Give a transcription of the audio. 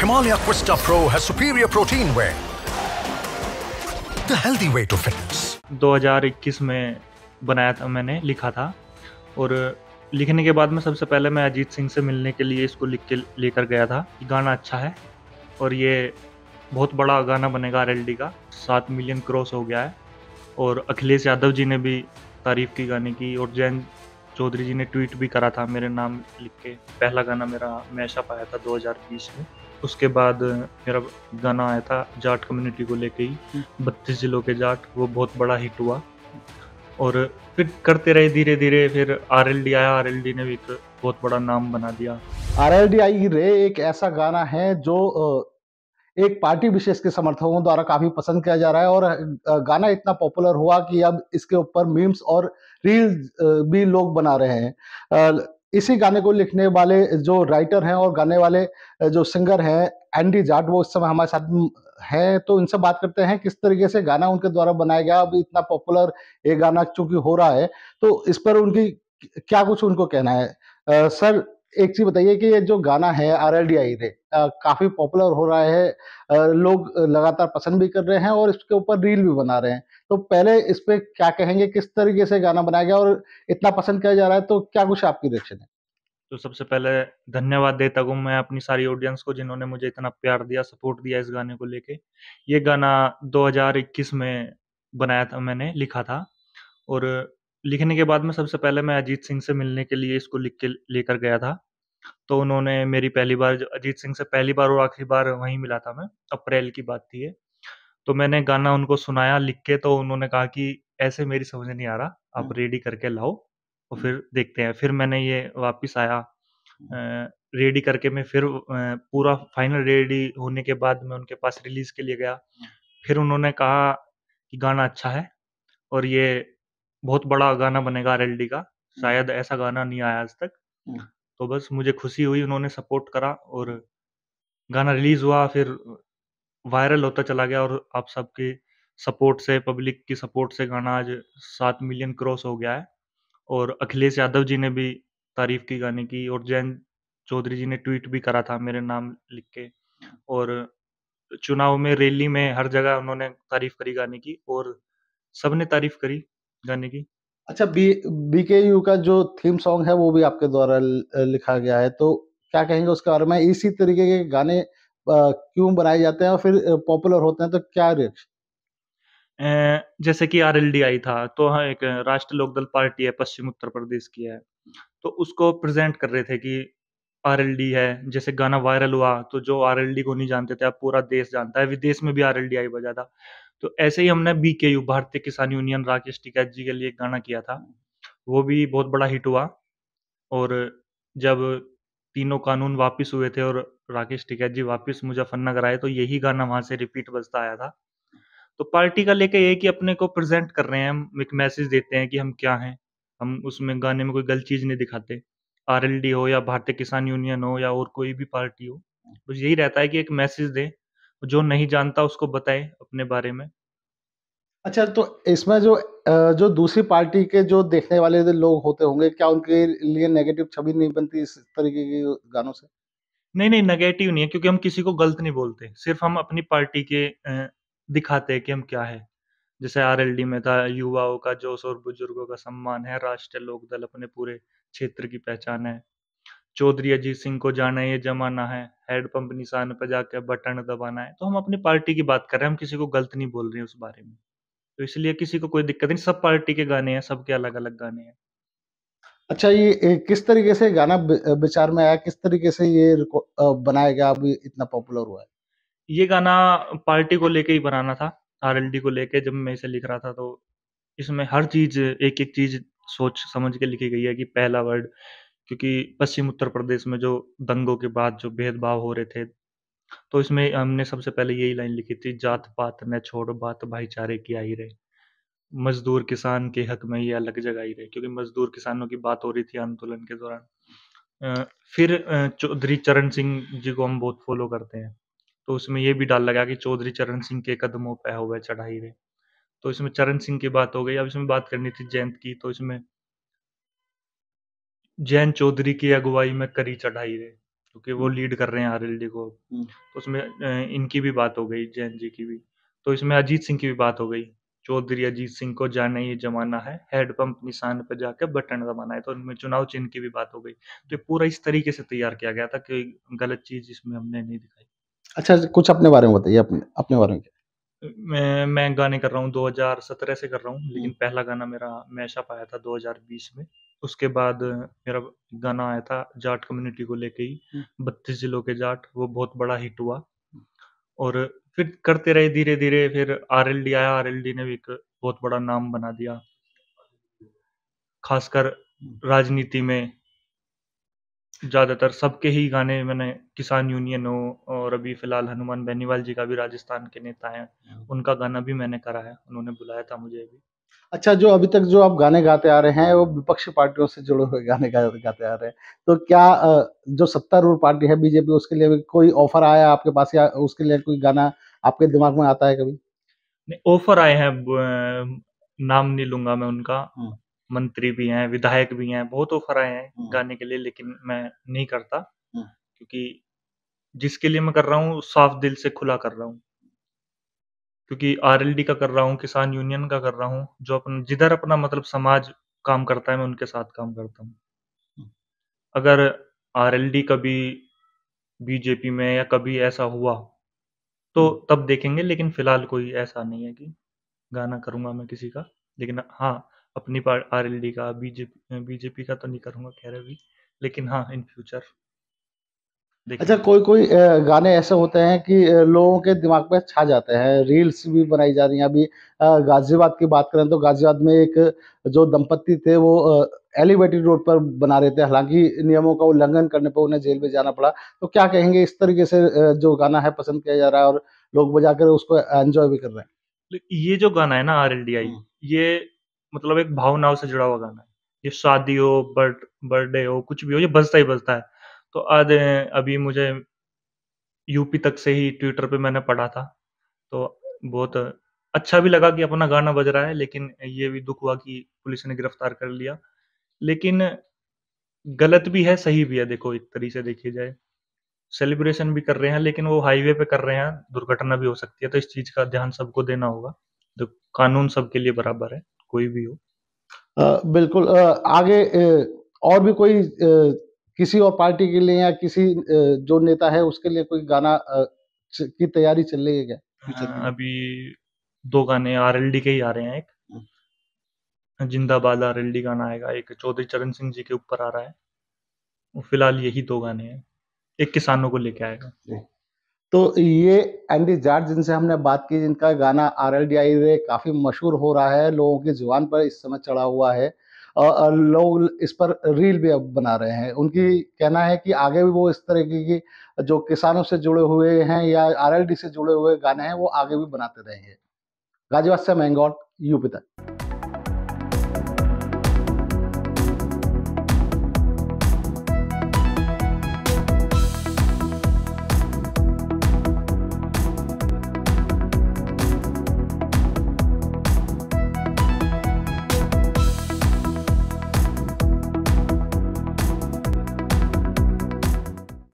Himalaya Quista Pro has superior protein whey. The healthy way to fitness. 2021 में बनाया था, मैंने लिखा था। और लिखने के बाद में सबसे पहले मैं अजीत सिंह से मिलने के लिए इसको लिख के लेकर गया था। गाना अच्छा है और ये बहुत बड़ा गाना बनेगा। आरएलडी का 7 मिलियन क्रॉस हो गया है और अखिलेश यादव जी ने भी तारीफ की गाने की, और जैन चौधरी जी ने ट्वीट भी करा था मेरे नाम लिख के। पहला गाना मेरा मैशअप आया था 2020 में। उसके बाद मेरा गाना आया था जाट कम्युनिटी को लेके ही, 32 जिलों के जाट, वो बहुत बड़ा हिट हुआ। और फिर करते रहे धीरे धीरे, फिर आरएलडी आया। आरएलडी ने भी एक बहुत बड़ा नाम बना दिया। आरएलडी आई रे एक ऐसा गाना है जो एक पार्टी विशेष के समर्थकों द्वारा काफी पसंद किया जा रहा है, और गाना इतना पॉपुलर हुआ कि अब इसके ऊपर मीम्स और रील्स भी लोग बना रहे हैं। इसी गाने को लिखने वाले जो राइटर हैं और गाने वाले जो सिंगर हैं एंडी जाट, वो इस समय हमारे साथ हैं। तो इनसे बात करते हैं किस तरीके से गाना उनके द्वारा बनाया गया। अब इतना पॉपुलर ये गाना चूंकि हो रहा है, तो इस पर उनकी क्या कुछ उनको कहना है। सर, एक चीज बताइए कि ये जो गाना है आरएलडी आई रे काफी पॉपुलर हो रहा है, लोग लगातार पसंद भी कर रहे हैं और इसके ऊपर रील भी बना रहे हैं। तो पहले इस पे क्या कहेंगे, किस तरीके से गाना बनाया गया और इतना पसंद किया जा रहा है, तो क्या कुछ आपकी रिएक्शन है? तो सबसे पहले धन्यवाद देता हूँ मैं अपनी सारी ऑडियंस को, जिन्होंने मुझे इतना प्यार दिया, सपोर्ट दिया इस गाने को लेके। ये गाना 2021 में बनाया था, मैंने लिखा था। और लिखने के बाद में सबसे पहले मैं अजीत सिंह से मिलने के लिए इसको लिख के लेकर गया था। तो उन्होंने मेरी पहली बार, अजीत सिंह से पहली बार और आखिरी बार वहीं मिला था मैं, अप्रैल की बात थी ये। तो मैंने गाना उनको सुनाया लिख के, तो उन्होंने कहा कि ऐसे मेरी समझ नहीं आ रहा, आप रेडी करके लाओ और फिर देखते हैं। फिर मैंने ये वापस आया, रेडी करके मैं फिर पूरा फाइनल रेडी होने के बाद मैं उनके पास रिलीज के लिए गया। फिर उन्होंने कहा कि गाना अच्छा है और ये बहुत बड़ा गाना बनेगा आरएलडी का, शायद ऐसा गाना नहीं आया आज तक। तो बस मुझे खुशी हुई, उन्होंने सपोर्ट करा और गाना रिलीज हुआ, फिर वायरल होता चला गया। और आप सबके सपोर्ट से, पब्लिक की सपोर्ट से गाना आज 7 मिलियन क्रॉस हो गया है। और अखिलेश यादव जी ने भी तारीफ की गाने की, और जैन चौधरी जी ने ट्वीट भी करा था मेरे नाम लिख के। और चुनाव में, रैली में, हर जगह उन्होंने तारीफ करी गाने की और सबने तारीफ करी गाने की। अच्छा, बीकेयू का जो थीम सॉन्ग है वो भी आपके द्वारा लिखा गया है, तो क्या कहेंगे उसके बारे में? इसी तरीके के गाने क्यों बनाए जाते हैं और फिर पॉपुलर होते हैं, तो क्या रिएक्शन? जैसे कि आरएलडी आई था, तो हाँ, एक राष्ट्रीय लोकदल पार्टी है, पश्चिम उत्तर प्रदेश की है, तो उसको प्रेजेंट कर रहे थे कि आरएलडी है। जैसे गाना वायरल हुआ, तो जो आरएलडी को नहीं जानते थे, अब पूरा देश जानता है, विदेश में भी आरएलडी आई बजा था। तो ऐसे ही हमने बीकेयू, भारतीय किसान यूनियन, राकेश टिकैत जी के लिए एक गाना किया था, वो भी बहुत बड़ा हिट हुआ। और जब तीनों कानून वापिस हुए थे और राकेश टिकैत जी वापिस मुजफ्फरनगर आए, तो यही गाना वहां से रिपीट बजता आया था। तो पार्टी का लेके ये कि अपने को प्रेजेंट कर रहे हैं, हम एक मैसेज देते हैं कि हम क्या हैं। हम उसमें गाने में कोई गलत चीज नहीं दिखाते। आरएलडी हो या भारतीय किसान यूनियन हो या और कोई भी पार्टी हो, बस यही रहता है कि एक मैसेज दें, जो नहीं जानता उसको बताएं अपने बारे में। अच्छा, तो इसमें जो दूसरी पार्टी के जो देखने वाले जो लोग होते होंगे, क्या उनके लिए नेगेटिव छवि नहीं बनती इस तरीके के गानों से? नहीं नहीं, नेगेटिव नहीं है, क्योंकि हम किसी को गलत नहीं बोलते, सिर्फ हम अपनी पार्टी के दिखाते हैं कि हम क्या है। जैसे आरएलडी में था, युवाओं का जोश और बुजुर्गों का सम्मान है, राष्ट्रीय लोकदल अपने पूरे क्षेत्र की पहचान है, चौधरी अजीत सिंह को जाना ये जमाना है, हैंडपंप निशान पे जाके बटन दबाना है। तो हम अपनी पार्टी की बात कर रहे हैं, हम किसी को गलत नहीं बोल रहे हैं उस बारे में। तो इसलिए किसी को कोई दिक्कत नहीं, सब पार्टी के गाने हैं, सबके अलग अलग गाने हैं। अच्छा, ये किस तरीके से गाना विचार में आया, किस तरीके से ये बनाया गया, अभी इतना पॉपुलर हुआ है? ये गाना पार्टी को लेके ही बनाना था, आरएलडी को लेके। जब मैं इसे लिख रहा था, तो इसमें हर चीज, एक एक चीज सोच समझ के लिखी गई है कि पहला वर्ड, क्योंकि पश्चिम उत्तर प्रदेश में जो दंगों के बाद जो भेदभाव हो रहे थे, तो इसमें हमने सबसे पहले यही लाइन लिखी थी, जात पात न छोड़ बात भाईचारे की आई रे, मजदूर किसान के हक में ये अलग जगाई रहे, क्योंकि मजदूर किसानों की बात हो रही थी आंदोलन के दौरान। फिर चौधरी चरण सिंह जी को हम बहुत फॉलो करते हैं, तो उसमें ये भी डाल लगा कि चौधरी चरण सिंह के कदमों पे हुए चढ़ाई रे। तो इसमें चरण सिंह की बात हो गई। अब इसमें बात करनी थी जयंत की, तो इसमें जैन चौधरी की अगुवाई में करी चढ़ाई रे। क्योंकि वो लीड कर रहे हैं आरएलडी को। तो उसमें इनकी भी बात हो गई, जैन जी की भी। तो इसमें अजीत सिंह की भी बात हो गई। चौधरी अजीत सिंह को जाने ये जमाना है, हेड पंप निशान पे जाके बटन दबाना है। तो इनमें चुनाव चिन्ह की भी बात हो गई। तो ये पूरा इस तरीके से तैयार किया गया था कि गलत चीज इसमें हमने नहीं दिखाई। अच्छा, कुछ अपने बारे में बताइए, अपने अपने बारे में। मैं गाने कर रहा हूँ 2017 से कर रहा हूँ, लेकिन हम्म, पहला गाना मेरा मैशअप आया था 2020 में। उसके बाद मेरा गाना आया था जाट कम्युनिटी को लेके ही, 32 जिलों के जाट, वो बहुत बड़ा हिट हुआ। और फिर करते रहे धीरे धीरे, फिर आरएलडी आया, आरएलडी ने भी एक बहुत बड़ा नाम बना दिया, खासकर राजनीति में। ज्यादातर सबके ही गाने मैंने, किसान यूनियन हो, और अभी फिलहाल हनुमान बेनीवाल जी का भी, राजस्थान के नेता हैं, उनका गाना भी मैंने करा है, उन्होंने बुलाया था मुझे भी। अच्छा, जो अभी तक जो आप गाने गाते आ रहे हैं, वो विपक्षी पार्टियों से जुड़े हुए गाने गाते आ रहे हैं। तो क्या जो सत्तारूढ़ पार्टी है बीजेपी, उसके लिए भी कोई ऑफर आया आपके पास, या उसके लिए कोई गाना आपके दिमाग में आता है कभी? नहीं, ऑफर आए हैं, नाम नहीं लूंगा मैं उनका। हम्म, मंत्री भी हैं, विधायक भी हैं, बहुत ऑफर आए हैं हम्म, गाने के लिए, लेकिन मैं नहीं करता। हम्म, क्योंकि जिसके लिए मैं कर रहा हूँ, साफ दिल से खुला कर रहा हूँ। क्योंकि आरएलडी का कर रहा हूँ, किसान यूनियन का कर रहा हूँ, जो अपन जिधर अपना मतलब समाज काम करता है, मैं उनके साथ काम करता हूँ। अगर आरएलडी कभी बीजेपी में या कभी ऐसा हुआ तो तब देखेंगे, लेकिन फिलहाल कोई ऐसा नहीं है कि गाना करूंगा मैं किसी का। लेकिन हाँ, अपनी आरएलडी का, बीजेपी बीजेपी का तो नहीं करूंगा खैर अभी, लेकिन हाँ इन फ्यूचर अच्छा, देखेंगे। कोई कोई गाने ऐसे होते हैं कि लोगों के दिमाग पे छा जाते हैं, रील्स भी बनाई जा रही हैं अभी। गाजियाबाद की बात करें तो गाजियाबाद में एक जो दंपत्ति थे, वो एलिवेटेड रोड पर बना रहे थे, हालांकि नियमों का उल्लंघन करने पर उन्हें जेल में जाना पड़ा। तो क्या कहेंगे, इस तरीके से जो गाना है पसंद किया जा रहा है और लोग बजाकर उसको एंजॉय भी कर रहे हैं? ये जो गाना है ना आरएलडीआई, हम्म, ये मतलब एक भावनाओं से जुड़ा हुआ गाना है। ये शादी हो, बर्थडे हो, कुछ भी हो, ये बजता ही बजता है। तो आज अभी मुझे यूपी तक से ही ट्विटर पे मैंने पढ़ा था, तो बहुत अच्छा भी लगा कि अपना गाना बज रहा है, लेकिन ये भी दुख हुआ कि पुलिस ने गिरफ्तार कर लिया। लेकिन गलत भी है, सही भी है, देखो एक तरीके से देखी जाए। सेलिब्रेशन भी कर रहे हैं, लेकिन वो हाईवे पे कर रहे हैं, दुर्घटना भी हो सकती है, तो इस चीज का ध्यान सबको देना होगा। तो कानून सबके लिए बराबर है, कोई भी हो। बिल्कुल। आगे और भी कोई किसी और पार्टी के लिए या किसी जो नेता है उसके लिए कोई गाना की तैयारी चल रही है क्या फ्यूचर के लिए? अभी दो गाने आरएलडी के ही आ रहे हैं। एक जिंदाबाद आरएलडी गाना आएगा, एक चौधरी चरण सिंह जी के ऊपर आ रहा है। फिलहाल यही दो गाने हैं, एक किसानों को लेके आएगा। जी। तो ये एंडी जाट जिनसे हमने बात की, जिनका गाना आरएलडीआई रे काफी मशहूर हो रहा है, लोगों की जुबान पर इस समय चढ़ा हुआ है, लोग इस पर रील भी अब बना रहे हैं। उनकी कहना है कि आगे भी वो इस तरीके की जो किसानों से जुड़े हुए हैं या आरएलडी से जुड़े हुए गाने हैं, वो आगे भी बनाते रहेंगे। गाजियाबाद से मैंगॉट, यूपी तक।